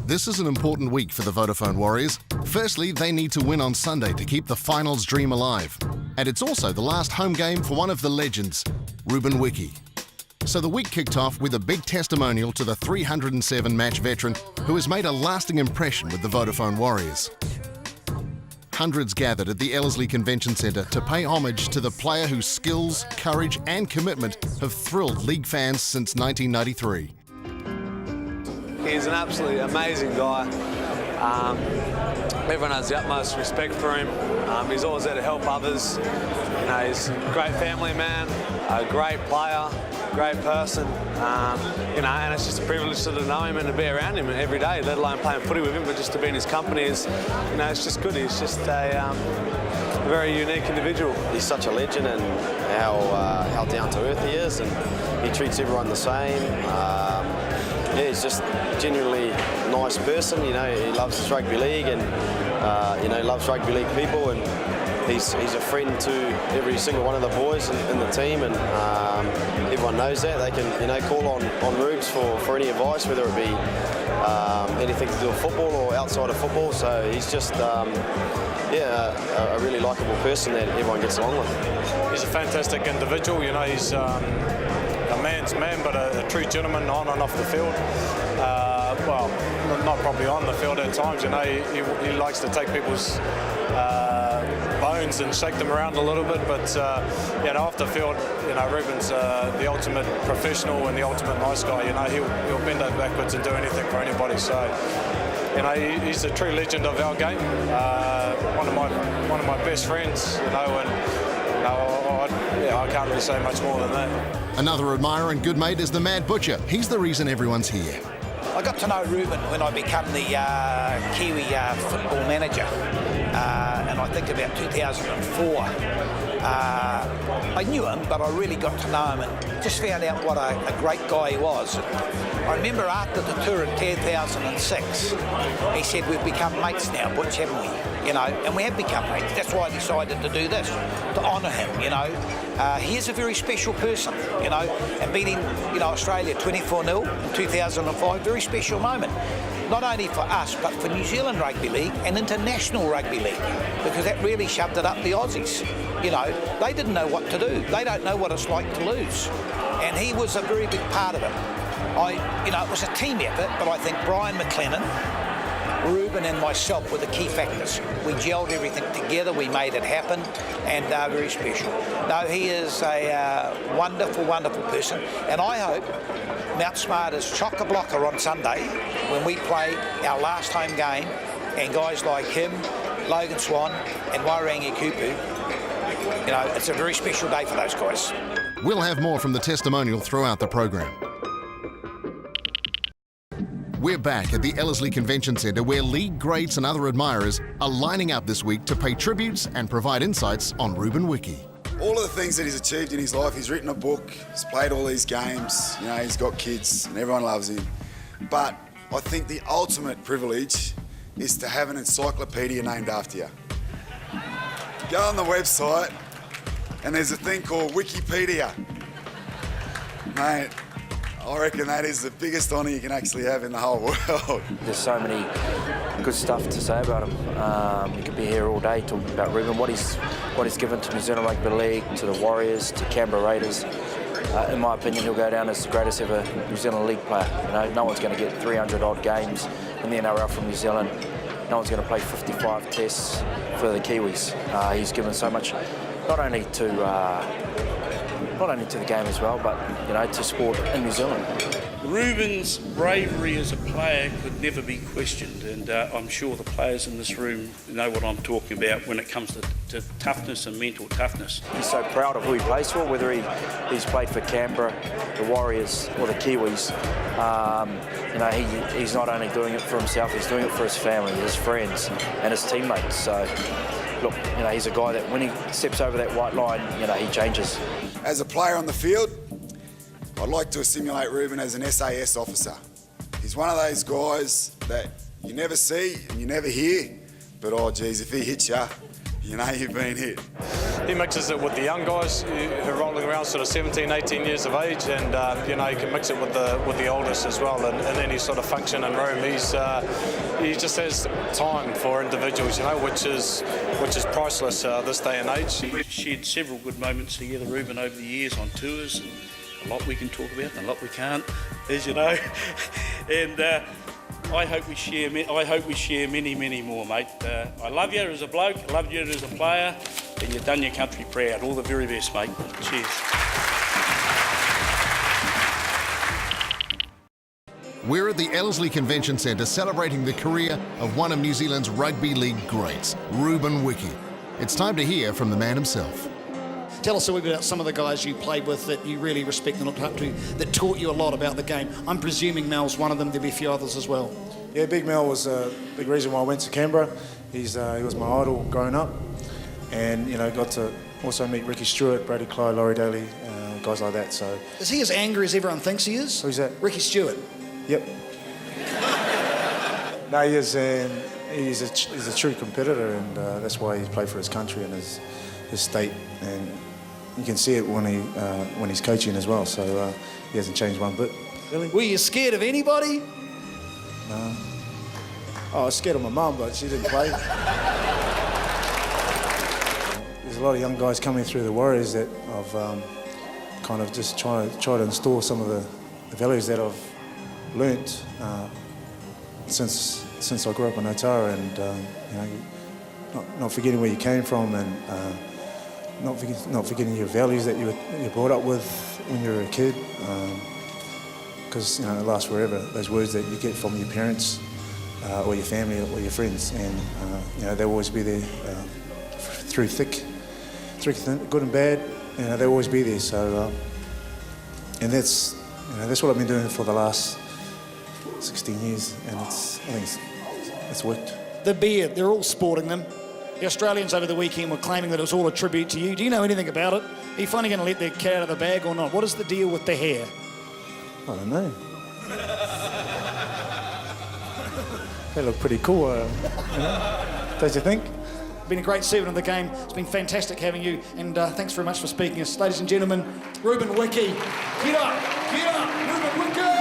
This is an important week for the Vodafone Warriors. Firstly, they need to win on Sunday to keep the finals dream alive. And it's also the last home game for one of the legends, Ruben Wiki. So the week kicked off with a big testimonial to the 307-match veteran who has made a lasting impression with the Vodafone Warriors. Hundreds gathered at the Ellerslie Convention Centre to pay homage to the player whose skills, courage and commitment have thrilled league fans since 1993. He's an absolutely amazing guy. Everyone has the utmost respect for him. He's always there to help others. You know, he's a great family man, a great player, great person. You know, and it's just a privilege to know him and to be around him every day, let alone playing footy with him, but just to be in his company is, you know, it's just good. He's just a very unique individual. He's such a legend, and how down to earth he is, and he treats everyone the same. Yeah, he's just genuinely nice person. You know, he loves rugby league, and you know, loves rugby league people, and he's a friend to every single one of the boys in the team, and everyone knows that. They can, you know, call on Rubes for any advice, whether it be anything to do with football or outside of football. So he's just yeah, a really likeable person that everyone gets along with. He's a fantastic individual. You know, he's a man's man, but a true gentleman on and off the field. Well, not probably on the field at times. You know, he likes to take people's bones and shake them around a little bit, but you know, off the field, you know, Ruben's the ultimate professional and the ultimate nice guy. You know, he'll bend over backwards and do anything for anybody. So, you know, he's a true legend of our game. One of my best friends. You know, and I can't really say much more than that. Another admirer and good mate is the Mad Butcher. He's the reason everyone's here. I got to know Ruben when I became the Kiwi football manager, and I think about 2004. I knew him, but I really got to know him and just found out what a great guy he was. I remember after the tour in 2006, he said, "We've become mates now, Butch, haven't we?" You know, and we have become mates. That's why I decided to do this, to honour him, you know. He is a very special person, you know, and beating, you know, Australia 24-0 in 2005, very special moment. Not only for us, but for New Zealand Rugby League and International Rugby League, because that really shoved it up the Aussies. You know, they didn't know what to do. They don't know what it's like to lose. And he was a very big part of it. You know, it was a team effort, but I think Brian McLennan, Ruben and myself were the key factors. We gelled everything together, we made it happen, and very special. No, he is a wonderful, wonderful person, and I hope Mount Smart is chock-a-blocker on Sunday when we play our last home game, and guys like him, Logan Swan and Wairangi Kupu, you know, it's a very special day for those guys. We'll have more from the testimonial throughout the program. We're back at the Ellerslie Convention Centre, where league greats and other admirers are lining up this week to pay tributes and provide insights on Ruben Wiki. All of the things that he's achieved in his life, he's written a book, he's played all these games, you know, he's got kids and everyone loves him. But I think the ultimate privilege is to have an encyclopedia named after you. Go on the website and there's a thing called Wikipedia. Mate, I reckon that is the biggest honour you can actually have in the whole world. There's so many good stuff to say about him. We could be here all day talking about Ruben, what he's given to New Zealand Rugby League, to the Warriors, to Canberra Raiders. In my opinion, he'll go down as the greatest ever New Zealand League player. You know, no one's going to get 300 odd games in the NRL from New Zealand. No one's going to play 55 tests for the Kiwis. He's given so much, not only to the game as well, but, you know, to sport in New Zealand. Ruben's bravery as a player could never be questioned, and I'm sure the players in this room know what I'm talking about when it comes to toughness and mental toughness. He's so proud of who he plays for, whether he's played for Canberra, the Warriors or the Kiwis. You know, he's not only doing it for himself, he's doing it for his family, his friends and his teammates. So, look, you know, he's a guy that when he steps over that white line, you know, he changes. As a player on the field, I'd like to assimilate Ruben as an SAS officer. He's one of those guys that you never see and you never hear, but oh geez, if he hits you, you know you've been hit. He mixes it with the young guys who are rolling around sort of 17, 18 years of age, and you know, he can mix it with the oldest as well, and any sort of function in room. He just has time for individuals, you know, which is priceless this day and age. We've shared several good moments together, Ruben, over the years on tours. And a lot we can talk about and a lot we can't, as you know. And I hope we share many, many more, mate. I love you as a bloke, I love you as a player, and you've done your country proud. All the very best, mate. Cheers. We're at the Ellerslie Convention Centre celebrating the career of one of New Zealand's rugby league greats, Ruben Wiki. It's time to hear from the man himself. Tell us a wee bit about some of the guys you played with that you really respect and looked up to, that taught you a lot about the game. I'm presuming Mel's one of them, there'll be a few others as well. Yeah, Big Mel was a big reason why I went to Canberra. He was my idol growing up, and you know, got to also meet Ricky Stewart, Brady Clyde, Laurie Daly, guys like that. So is he as angry as everyone thinks he is? Who's that? Ricky Stewart. Yep. No, he is, and he's a true competitor, and that's why he played for his country and his state, and you can see it when he's coaching as well. So he hasn't changed one bit. Really? Were you scared of anybody? No. Oh, I was scared of my mum, but she didn't play. There's a lot of young guys coming through the Warriors that I've kind of just try to install some of the values that I've learnt since I grew up in Otara, and you know, not forgetting where you came from, and not forgetting your values that you're brought up with when you were a kid, because you know, it lasts forever. Those words that you get from your parents or your family or your friends, and you know, they'll always be there through thick, good and bad. You know, they'll always be there. So, and that's what I've been doing for the last 16 years, and I think it's worked. The beard, they're all sporting them. The Australians over the weekend were claiming that it was all a tribute to you. Do you know anything about it? Are you finally going to let their cat out of the bag or not? What is the deal with the hair? I don't know. They look pretty cool, you know? Don't you think? Been a great servant of the game. It's been fantastic having you, and thanks very much for speaking to us. Ladies and gentlemen, Ruben Wiki. Get up, Ruben Wiki!